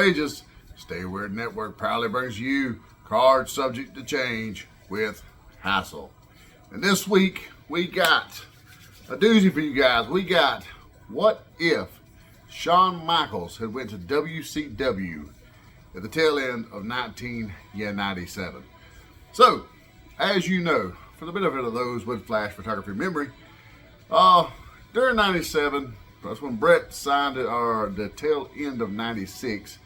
ages, Stay Weird Network proudly brings you cards subject to change with hassle. And this week, we got a doozy for you guys. We got, what if Shawn Michaels had went to WCW at the tail end of 1997? So, as you know, for the benefit of those with flash photography memory, during 97, that's when Bret signed it, or the tail end of 96,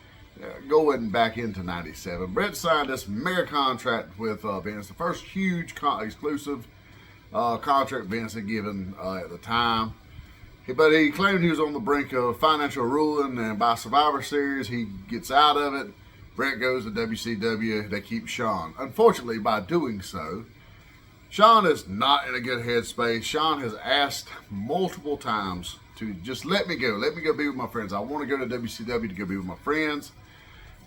going back into 97. Bret signed this mega contract with Vince, the first huge exclusive contract Vince had given at the time. But he claimed he was on the brink of financial ruin, and by Survivor Series, he gets out of it. Bret goes to WCW. They keep Shawn. Unfortunately, by doing so, Shawn is not in a good headspace. Shawn has asked multiple times to just let me go. Let me go be with my friends. I want to go to WCW to go be with my friends.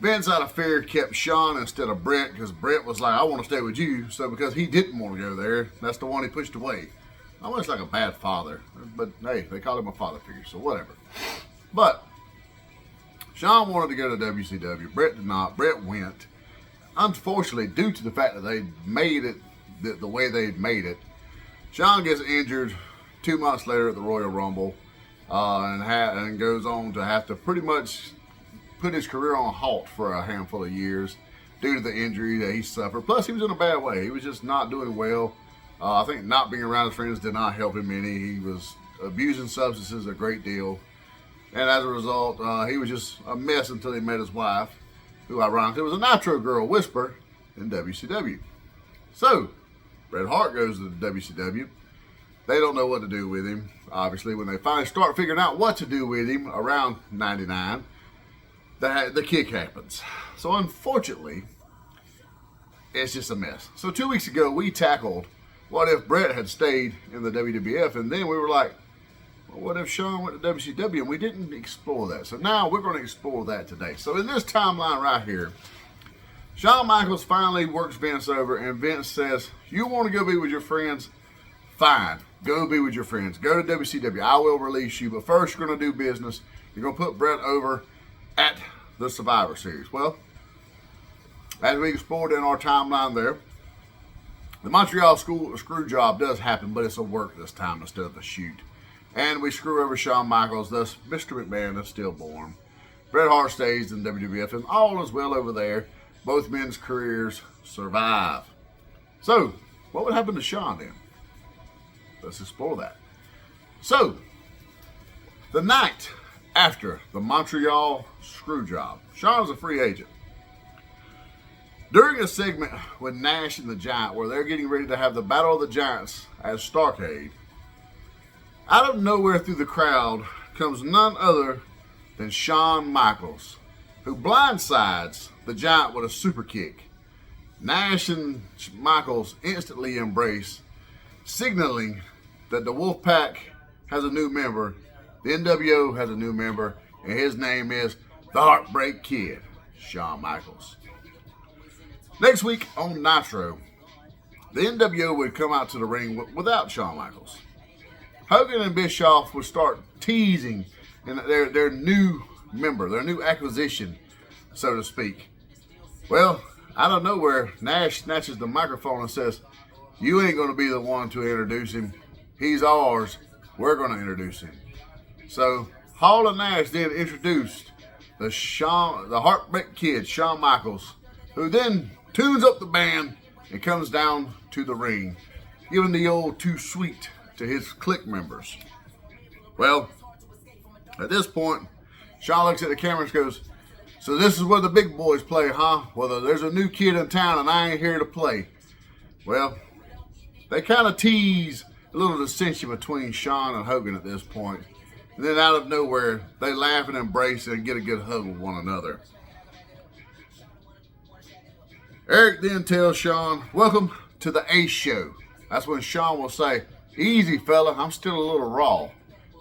Vince, out of fear, kept Shawn instead of Bret, because Bret was like, I want to stay with you. So because he didn't want to go there, that's the one he pushed away. Almost like a bad father. But hey, they call him a father figure, so whatever. But Shawn wanted to go to WCW. Bret did not. Bret went. Unfortunately, due to the fact that they made it the way they made it, Shawn gets injured 2 months later at the Royal Rumble, and goes on to have to pretty much put his career on halt for a handful of years due to the injury that he suffered. Plus, he was in a bad way. He was just not doing well. I think not being around his friends did not help him any. He was abusing substances a great deal. And as a result, he was just a mess until he met his wife, who ironically was a Nitro Girl Whisper in WCW. So, Bret Hart goes to the WCW. They don't know what to do with him. Obviously, when they finally start figuring out what to do with him around 99, the kick happens. So, unfortunately, it's just a mess. So, 2 weeks ago, we tackled what if Bret had stayed in the WWF, and then we were like, well, what if Shawn went to WCW? And we didn't explore that. So now we're going to explore that today. So in this timeline right here, Shawn Michaels finally works Vince over, and Vince says, you want to go be with your friends? Fine. Go be with your friends. Go to WCW. I will release you, but first you're going to do business. You're going to put Bret over at the Survivor Series. Well, as we explored in our timeline there, the Montreal screw job does happen, but it's a work this time instead of a shoot. And we screw over Shawn Michaels, thus Mr. McMahon is stillborn. Bret Hart stays in WWF, and all is well over there. Both men's careers survive. So, what would happen to Shawn then? Let's explore that. So, the night after the Montreal screw job, Shawn is a free agent. During a segment with Nash and the Giant, where they're getting ready to have the Battle of the Giants at Starrcade, out of nowhere through the crowd comes none other than Shawn Michaels, who blindsides the Giant with a super kick. Nash and Michaels instantly embrace, signaling that the Wolfpack has a new member, the NWO has a new member, and his name is the Heartbreak Kid, Shawn Michaels. Next week on Nitro, the NWO would come out to the ring without Shawn Michaels. Hogan and Bischoff would start teasing their new member, their new acquisition, so to speak. Well, out of nowhere, Nash snatches the microphone and says, you ain't going to be the one to introduce him. He's ours. We're going to introduce him. So, Hall and Nash then introduced the Heartbreak Kid, Shawn Michaels, who then tunes up the band and comes down to the ring, giving the old too sweet to his clique members. Well, at this point, Shawn looks at the camera and goes, so this is where the big boys play, huh? Well, there's a new kid in town and I ain't here to play. Well, they kind of tease a little dissension between Shawn and Hogan at this point. And then out of nowhere, they laugh and embrace and get a good hug with one another. Eric then tells Shawn, welcome to the Ace Show. That's when Shawn will say, easy fella, I'm still a little raw.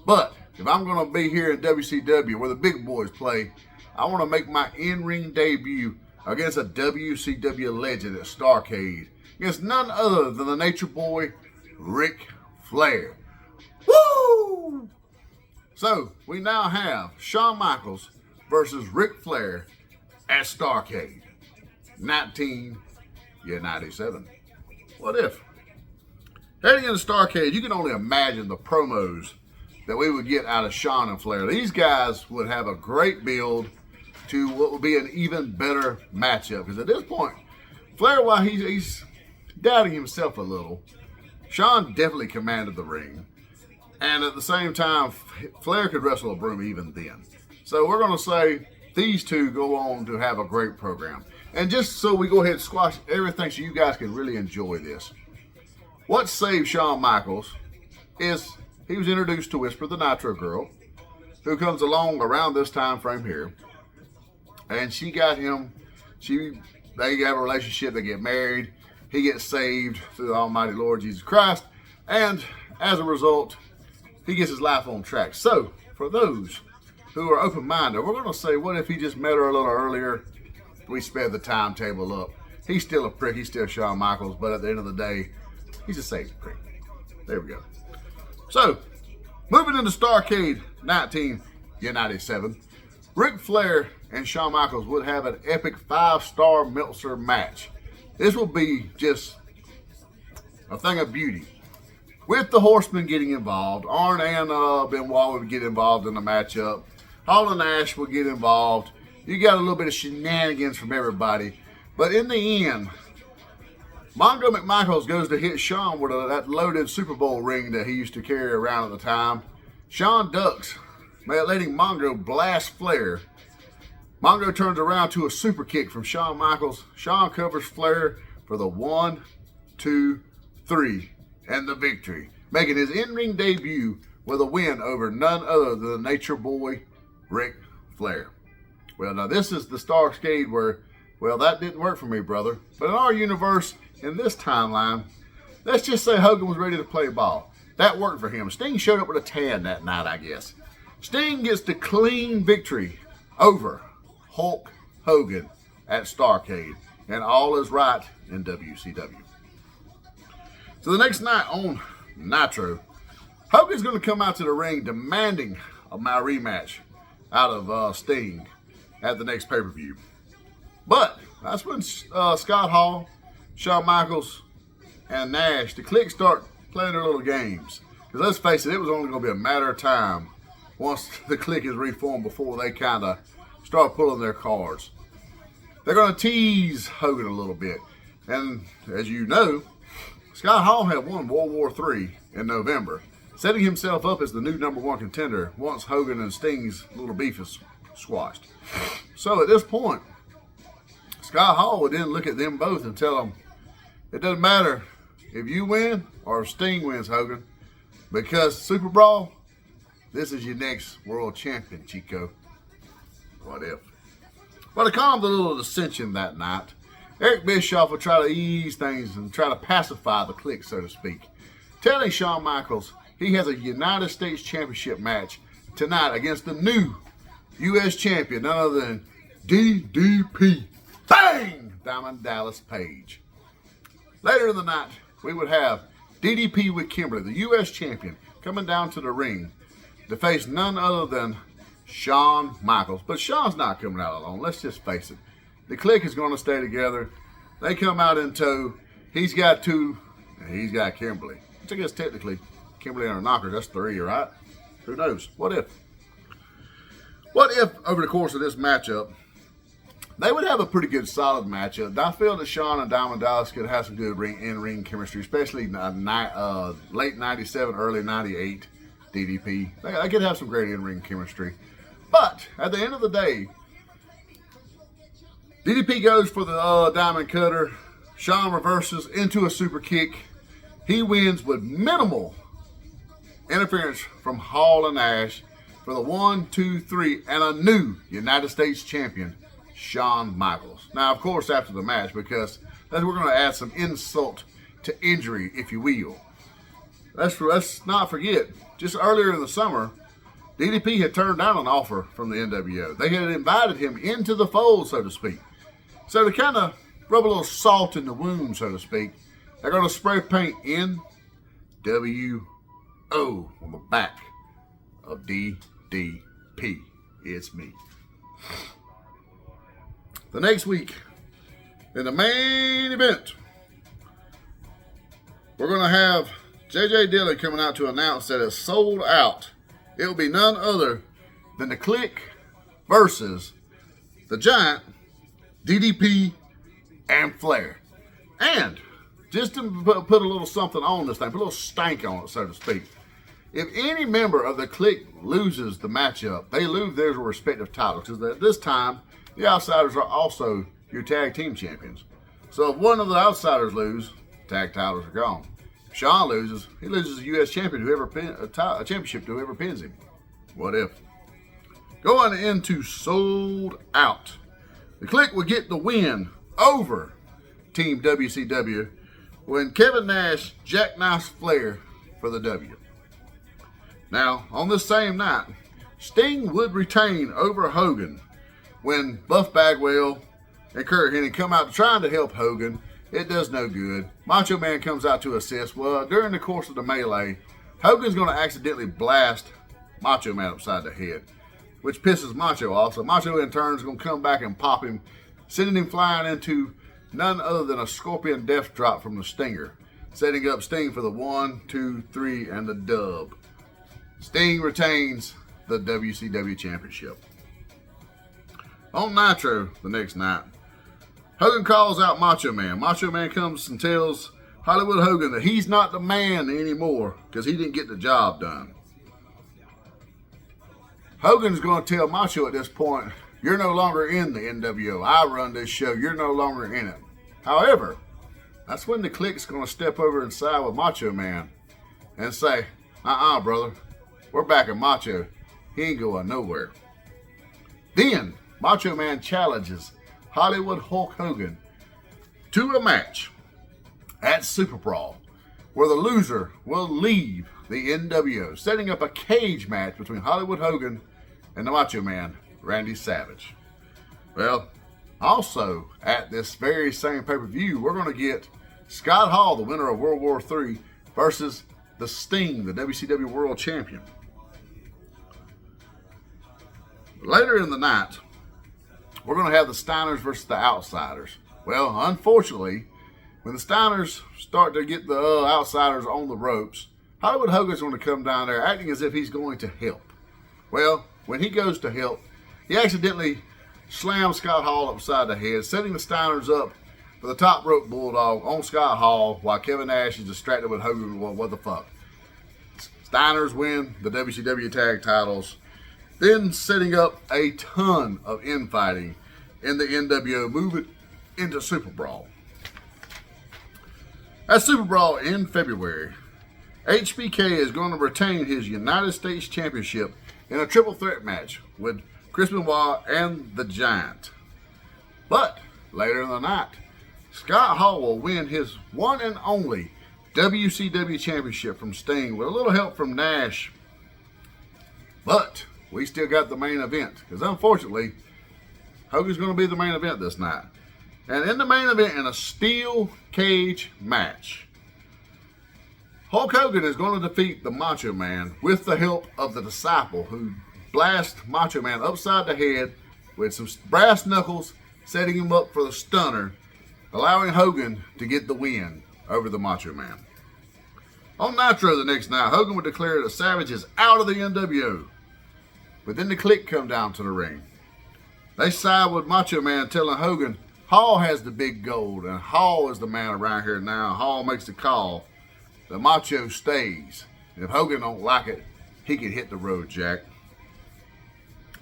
But if I'm going to be here in WCW where the big boys play, I want to make my in-ring debut against a WCW legend at Starrcade, against none other than the Nature Boy, Ric Flair. Woo! So, we now have Shawn Michaels versus Ric Flair at Starrcade, 1997. What if? Heading into Starrcade, you can only imagine the promos that we would get out of Shawn and Flair. These guys would have a great build to what would be an even better matchup. Because at this point, Flair, while he's doubting himself a little, Shawn definitely commanded the ring. And at the same time, Flair could wrestle a broom even then. So we're going to say these two go on to have a great program. And just so we go ahead and squash everything so you guys can really enjoy this. What saved Shawn Michaels is he was introduced to Whisper, the Nitro Girl, who comes along around this time frame here. And she got him, they have a relationship, they get married. He gets saved through the Almighty Lord Jesus Christ. And as a result, he gets his life on track. So, for those who are open-minded, we're going to say, what if he just met her a little earlier? We sped the timetable up. He's still a prick. He's still Shawn Michaels. But at the end of the day, he's a saved prick. There we go. So, moving into Starrcade 1997, Ric Flair and Shawn Michaels would have an epic 5-star Meltzer match. This will be just a thing of beauty. With the Horsemen getting involved, Arn and Benoit would get involved in the matchup. Hall and Nash would get involved. You got a little bit of shenanigans from everybody. But in the end, Mongo McMichaels goes to hit Shawn with that loaded Super Bowl ring that he used to carry around at the time. Shawn ducks, letting Mongo blast Flair. Mongo turns around to a super kick from Shawn Michaels. Shawn covers Flair for the 1, 2, 3 and the victory, making his in-ring debut with a win over none other than the Nature Boy, Ric Flair. Well, now this is the Starrcade where, well, that didn't work for me, brother. But in our universe, in this timeline, let's just say Hogan was ready to play ball. That worked for him. Sting showed up with a tan that night, I guess. Sting gets the clean victory over Hulk Hogan at Starrcade, and all is right in WCW. So the next night on Nitro, Hogan's going to come out to the ring demanding my rematch out of Sting at the next pay-per-view. But that's when Scott Hall, Shawn Michaels, and Nash, the Clique, start playing their little games. Because let's face it was only going to be a matter of time once the Clique is reformed before they kind of start pulling their cards. They're going to tease Hogan a little bit. And as you know, Scott Hall had won World War III in November, setting himself up as the new #1 contender once Hogan and Sting's little beef is squashed. So at this point, Scott Hall would then look at them both and tell them, it doesn't matter if you win or if Sting wins, Hogan, because Super Brawl, this is your next world champion, Chico. What if? Well, to calm the little dissension that night, Eric Bischoff would try to ease things and try to pacify the Clique, so to speak, telling Shawn Michaels he has a United States Championship match tonight against the new U.S. champion, none other than DDP. Bang! Diamond Dallas Page. Later in the night, we would have DDP with Kimberly, the U.S. champion, coming down to the ring to face none other than Shawn Michaels. But Shawn's not coming out alone. Let's just face it. The Clique is going to stay together. They come out in tow. He's got 2, and he's got Kimberly. Which I guess technically, Kimberly and her knocker, that's 3, right? Who knows? What if? What if, over the course of this matchup, they would have a pretty good, solid matchup. I feel that Shawn and Diamond Dallas could have some good in-ring chemistry, especially late 97, early 98 DDP. They could have some great in-ring chemistry. But at the end of the day, DDP goes for the diamond cutter. Shawn reverses into a super kick. He wins with minimal interference from Hall and Nash for the 1, 2, 3, and a new United States champion, Shawn Michaels. Now, of course, after the match, because we're going to add some insult to injury, if you will. Let's not forget, just earlier in the summer, DDP had turned down an offer from the NWO. They had invited him into the fold, so to speak. So to kind of rub a little salt in the wound, so to speak, they're going to spray paint NWO on the back of DDP. It's me. The next week, in the main event, we're going to have J.J. Dillon coming out to announce that it's sold out. It will be none other than the Click versus the Giant, DDP, and Flair. And just to put a little something on this thing, put a little stank on it, so to speak. If any member of the Click loses the matchup, they lose their respective titles. Because at this time, the Outsiders are also your tag team champions. So if one of the Outsiders lose, tag titles are gone. If Shawn loses, he loses a U.S. champion, a championship to whoever pins him. What if? Going into Sold Out, the Click will get the win over Team WCW when Kevin Nash jackknifes Flair for the W. Now, on this same night, Sting would retain over Hogan when Buff Bagwell and Kurt Hennig come out trying to help Hogan. It does no good. Macho Man comes out to assist. Well, during the course of the melee, Hogan's going to accidentally blast Macho Man upside the head, which pisses Macho off. So Macho in turn is going to come back and pop him, sending him flying into none other than a Scorpion Death Drop from the Stinger, setting up Sting for the 1, 2, 3, and the dub. Sting retains the WCW Championship. On Nitro the next night, Hogan calls out Macho Man. Macho Man comes and tells Hollywood Hogan that he's not the man anymore because he didn't get the job done. Hogan's going to tell Macho at this point, you're no longer in the NWO. I run this show. You're no longer in it. However, that's when the Click's going to step over and side with Macho Man and say, brother. We're back at Macho. He ain't going nowhere. Then, Macho Man challenges Hollywood Hulk Hogan to a match at Super Brawl, where the loser will leave the NWO, setting up a cage match between Hollywood Hogan and the Macho Man, Randy Savage. Well, also at this very same pay-per-view, we're going to get Scott Hall, the winner of World War III, versus the Sting, the WCW World Champion. Later in the night, we're going to have the Steiners versus the Outsiders. Well, unfortunately, when the Steiners start to get the Outsiders on the ropes, Hollywood Hogan's going to come down there acting as if he's going to help. Well, when he goes to help, he accidentally slams Scott Hall upside the head, setting the Steiners up for the top rope bulldog on Scott Hall while Kevin Nash is distracted with Hogan. Well, what the fuck? Steiners win the WCW tag titles, then setting up a ton of infighting in the NWO, moving into Super Brawl. At Super Brawl in February, HBK is going to retain his United States Championship in a triple threat match with Chris Benoit and the Giant. But later in the night, Scott Hall will win his one and only WCW Championship from Sting with a little help from Nash. But we still got the main event, because unfortunately, Hogan's going to be the main event this night. And in the main event, in a steel cage match, Hulk Hogan is going to defeat the Macho Man with the help of the Disciple, who blasts Macho Man upside the head with some brass knuckles, setting him up for the stunner, allowing Hogan to get the win over the Macho Man. On Nitro the next night, Hogan would declare that Savage is out of the NWO. But then the Clique come down to the ring. They side with Macho Man, telling Hogan Hall has the big gold and Hall is the man around here now. Hall makes the call. The Macho stays. And if Hogan don't like it, he can hit the road, Jack.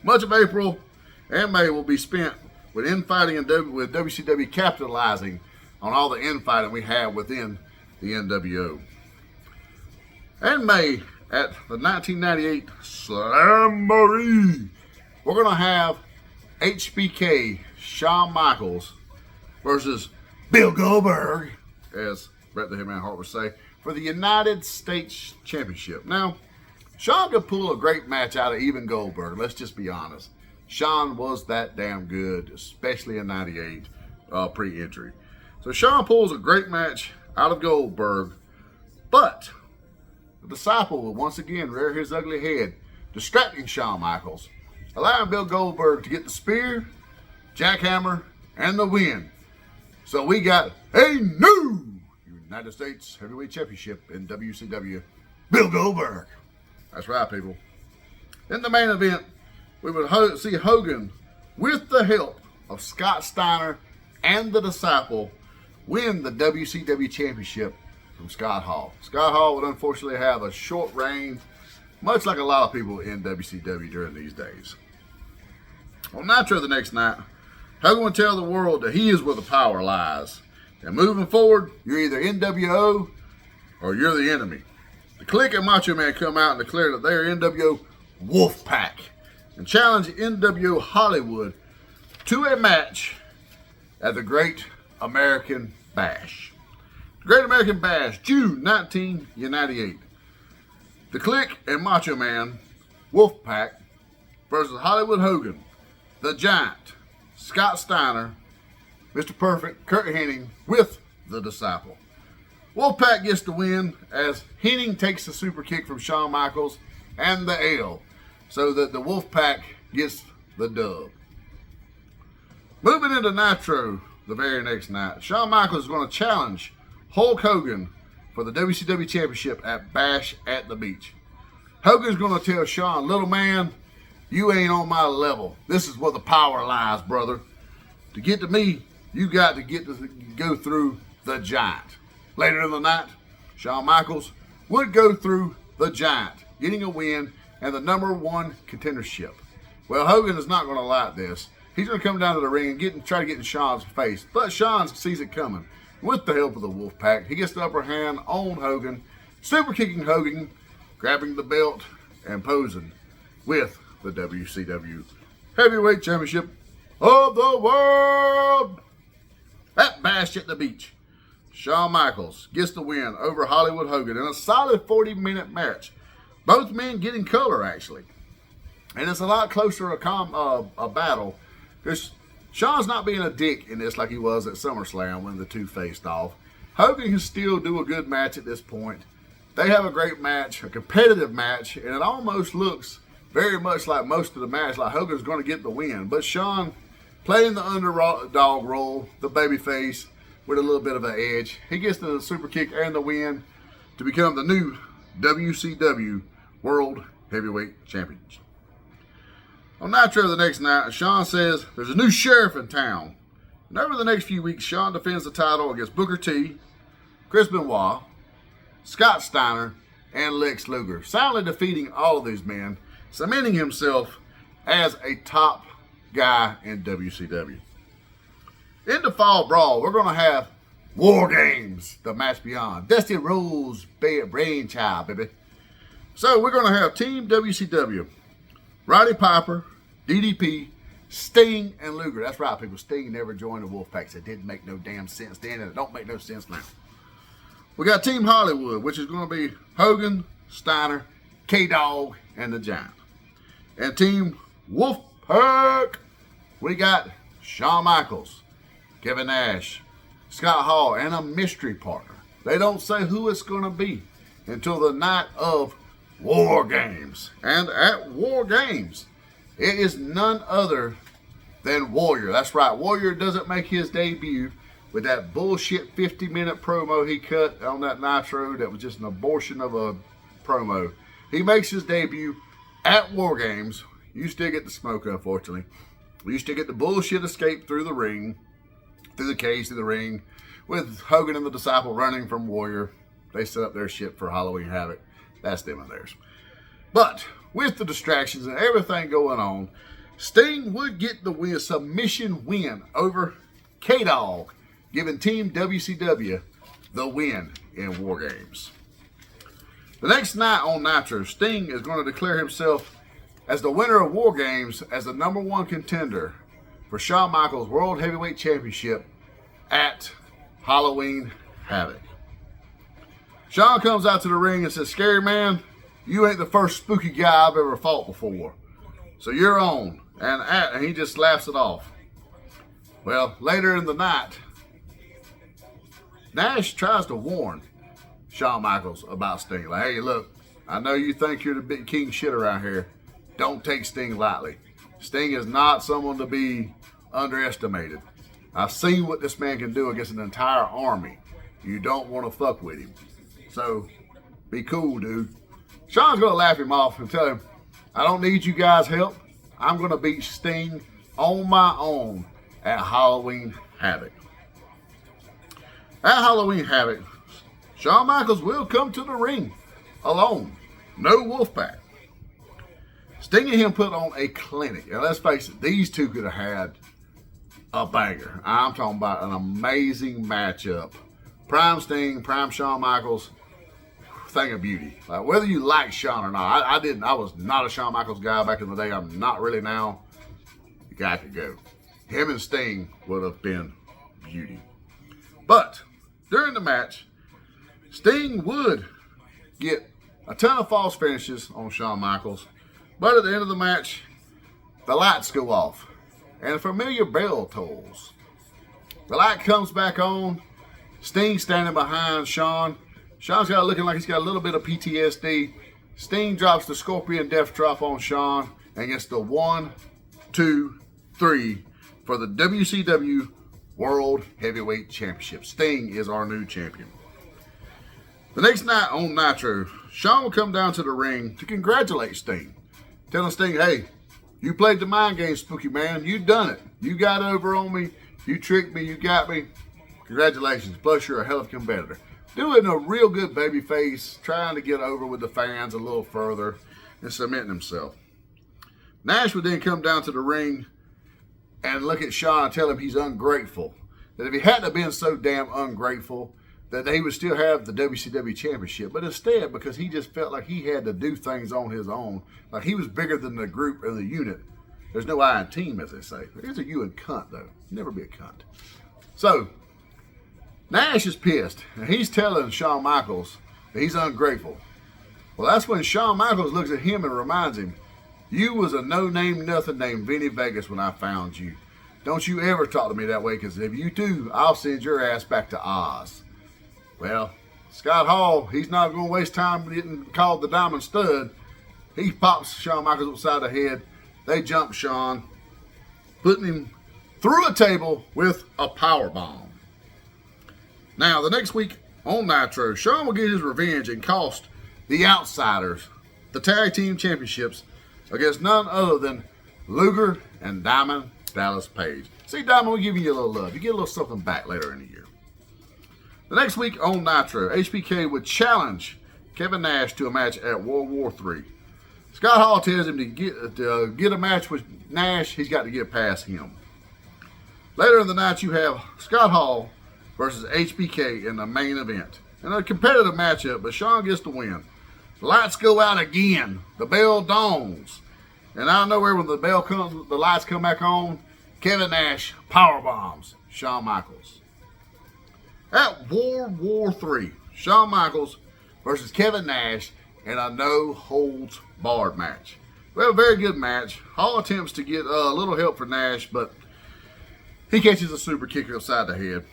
Much of April and May will be spent with infighting and with WCW capitalizing on all the infighting we have within the NWO. And May, at the 1998 Slamboree, we're going to have HBK Shawn Michaels versus Bill Goldberg, as Bret the Hitman Hart would say, for the United States Championship. Now, Shawn could pull a great match out of even Goldberg, let's just be honest. Shawn was that damn good, especially in 98 pre-injury. So Shawn pulls a great match out of Goldberg, but the Disciple will once again rear his ugly head, distracting Shawn Michaels, allowing Bill Goldberg to get the spear, jackhammer, and the win. So we got a new United States Heavyweight Championship in WCW, Bill Goldberg. That's right, people. In the main event, we would see Hogan, with the help of Scott Steiner and the Disciple, win the WCW Championship from Scott Hall. Scott Hall would unfortunately have a short reign, much like a lot of people in WCW during these days. On Nitro the next night, Hogan would tell the world that he is where the power lies. And moving forward, you're either NWO or you're the enemy. The Clique and Macho Man come out and declare that they are NWO Wolfpack and challenge NWO Hollywood to a match at the Great American Bash. The Great American Bash, June 1998. The Clique and Macho Man Wolfpack versus Hollywood Hogan, The Giant, Scott Steiner, Mr. Perfect, Kurt Hennig with the Disciple. Wolfpack gets the win as Hennig takes the super kick from Shawn Michaels and the L, so that the Wolfpack gets the dub. Moving into Nitro the very next night, Shawn Michaels is going to challenge Hulk Hogan for the WCW Championship at Bash at the Beach. Hogan's going to tell Shawn, little man, you ain't on my level. This is where the power lies, brother. To get to me, you got to go through the Giant. Later in the night, Shawn Michaels would go through the Giant, getting a win and the #1 contendership. Well, Hogan is not going to like this. He's going to come down to the ring and try to get in Shawn's face. But Shawn sees it coming. With the help of the Wolfpack, he gets the upper hand on Hogan, super kicking Hogan, grabbing the belt, and posing with the WCW Heavyweight Championship of the world. At Bash at the Beach, Shawn Michaels gets the win over Hollywood Hogan in a solid 40-minute match. Both men getting color, actually. And it's a lot closer a battle. Shawn's not being a dick in this like he was at SummerSlam when the two faced off. Hogan can still do a good match at this point. They have a great match, a competitive match, and it almost looks very much like most of the match, like Hogan's going to get the win. But Shawn, playing the underdog role, the babyface, with a little bit of an edge, he gets the super kick and the win to become the new WCW World Heavyweight Champion. On Nitro the next night, Shawn says there's a new sheriff in town. And over the next few weeks, Shawn defends the title against Booker T, Chris Benoit, Scott Steiner, and Lex Luger, soundly defeating all of these men, cementing himself as a top guy in WCW. In the Fall Brawl, we're going to have War Games, the match beyond. Dusty Rhodes' brainchild, baby. So we're going to have Team WCW. Roddy Piper, DDP, Sting, and Luger. That's right, people. Sting never joined the Wolfpack. So it didn't make no damn sense then, and it don't make no sense now. We got Team Hollywood, which is going to be Hogan, Steiner, K-Dog, and the Giant. And Team Wolfpack, we got Shawn Michaels, Kevin Nash, Scott Hall, and a mystery partner. They don't say who it's going to be until the night of War Games. And at War Games, it is none other than Warrior. That's right, Warrior doesn't make his debut with that bullshit 50-minute promo he cut on that Nitro that was just an abortion of a promo. He makes his debut at War Games. You still get the smoke, unfortunately. You still get the bullshit escape through the ring, through the cage, through the ring, with Hogan and the Disciple running from Warrior. They set up their shit for Halloween Havoc. That's them and theirs. But with the distractions and everything going on, Sting would get the submission win over K-Dog, giving Team WCW the win in War Games. The next night on Nitro, Sting is going to declare himself as the winner of War Games as the #1 contender for Shawn Michaels World Heavyweight Championship at Halloween Havoc. Shawn comes out to the ring and says, "Scary man, you ain't the first spooky guy I've ever fought before. So you're on." And he just laughs it off. Well, later in the night, Nash tries to warn Shawn Michaels about Sting. Like, hey, look, I know you think you're the big king shit around here. Don't take Sting lightly. Sting is not someone to be underestimated. I've seen what this man can do against an entire army. You don't want to fuck with him. So, be cool, dude. Shawn's going to laugh him off and tell him, I don't need you guys' help. I'm going to beat Sting on my own at Halloween Havoc. At Halloween Havoc, Shawn Michaels will come to the ring alone. No Wolfpack. Sting and him put on a clinic. And let's face it, these two could have had a banger. I'm talking about an amazing matchup. Prime Sting, prime Shawn Michaels, thing of beauty. Like, whether you like Shawn or not, I was not a Shawn Michaels guy back in the day. I'm not really now. The guy could go. Him and Sting would have been beauty. But during the match, Sting would get a ton of false finishes on Shawn Michaels. But at the end of the match, the lights go off. And a familiar bell tolls. The light comes back on. Sting standing behind Shawn. Shawn's got looking like he's got a little bit of PTSD. Sting drops the Scorpion Death Drop on Shawn and gets the 1, 2, 3 for the WCW World Heavyweight Championship. Sting is our new champion. The next night on Nitro, Shawn will come down to the ring to congratulate Sting. Telling Sting, hey, you played the mind game, Spooky Man. You done it. You got over on me. You tricked me. You got me. Congratulations. Plus, you're a hell of a competitor. Doing a real good baby face, trying to get over with the fans a little further and cementing himself. Nash would then come down to the ring and look at Shawn and tell him he's ungrateful. That if he hadn't been so damn ungrateful, that he would still have the WCW Championship. But instead, because he just felt like he had to do things on his own, like he was bigger than the group or the unit. There's no I in team, as they say. There's a you in cunt, though. Never be a cunt. So, Nash is pissed, and he's telling Shawn Michaels that he's ungrateful. Well, that's when Shawn Michaels looks at him and reminds him, you was a no-name nothing named Vinny Vegas when I found you. Don't you ever talk to me that way, because if you do, I'll send your ass back to Oz. Well, Scott Hall, he's not going to waste time getting called the Diamond Stud. He pops Shawn Michaels upside the head. They jump Shawn, putting him through a table with a power bomb. Now, the next week on Nitro, Shawn will get his revenge and cost the Outsiders the Tag Team Championships against none other than Luger and Diamond Dallas Page. See, Diamond will give you a little love. You get a little something back later in the year. The next week on Nitro, HBK would challenge Kevin Nash to a match at World War III. Scott Hall tells him to get a match with Nash, he's got to get past him. Later in the night, you have Scott Hall versus HBK in the main event. In a competitive matchup, but Shawn gets the win. The lights go out again. The bell dongs. And out of nowhere, when the bell comes, the lights come back on, Kevin Nash power bombs Shawn Michaels. At World War III, Shawn Michaels versus Kevin Nash in a no-holds-barred match. We have a very good match. Hall attempts to get a little help for Nash, but he catches a super kick upside the head.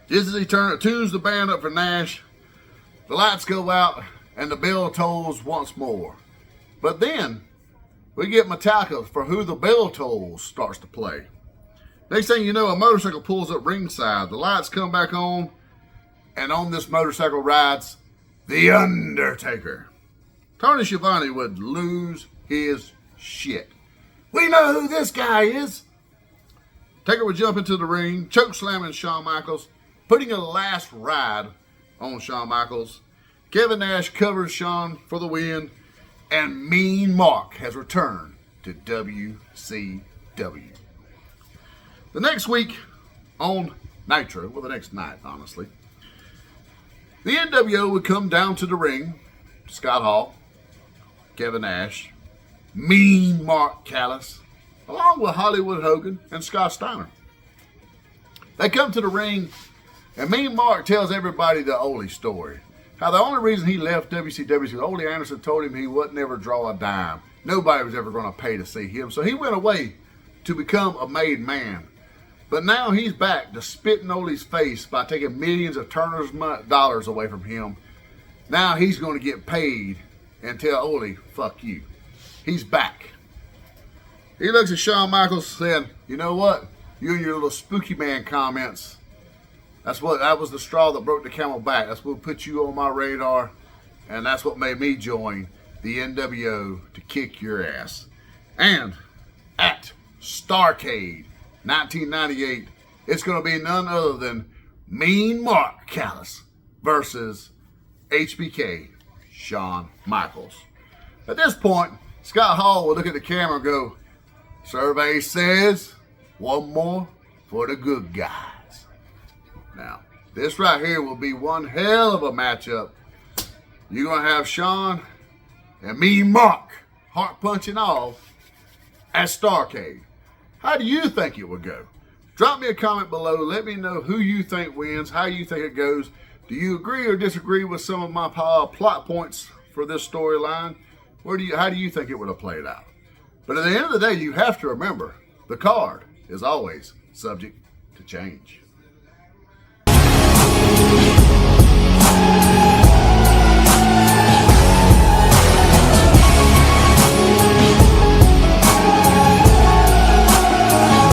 Just as he tunes the band up for Nash, the lights go out and the bell tolls once more. But then, we get Metallica for Who the Bell Tolls starts to play. Next thing you know, a motorcycle pulls up ringside. The lights come back on, and on this motorcycle rides The Undertaker. Tony Schiavone would lose his shit. We know who this guy is. Taker would jump into the ring, choke slamming Shawn Michaels, putting a last ride on Shawn Michaels. Kevin Nash covers Shawn for the win, and Mean Mark has returned to WCW. The next week on Nitro, well, the next night, honestly, the NWO would come down to the ring. Scott Hall, Kevin Nash, Mean Mark Callis, along with Hollywood Hogan and Scott Steiner. They come to the ring, and Mean Mark tells everybody the Ole story. How the only reason he left WCW is because Ole Anderson told him he wouldn't ever draw a dime. Nobody was ever going to pay to see him. So he went away to become a made man. But now he's back to spit in Ole's face by taking millions of Turner's dollars away from him. Now he's going to get paid and tell Ole, fuck you. He's back. He looks at Shawn Michaels saying, you know what? You and your little spooky man comments, that was the straw that broke the camel back. That's what put you on my radar, and that's what made me join the NWO to kick your ass. And at Starrcade 1998, it's going to be none other than Mean Mark Callis versus HBK Shawn Michaels. At this point, Scott Hall will look at the camera and go, survey says one more for the good guys. Now, this right here will be one hell of a matchup. You're going to have Shawn and Mean Mark heart punching off at Starrcade. How do you think it would go? Drop me a comment below. Let me know who you think wins, how you think it goes. Do you agree or disagree with some of my plot points for this storyline? How do you think it would have played out? But at the end of the day, you have to remember, the card is always subject to change.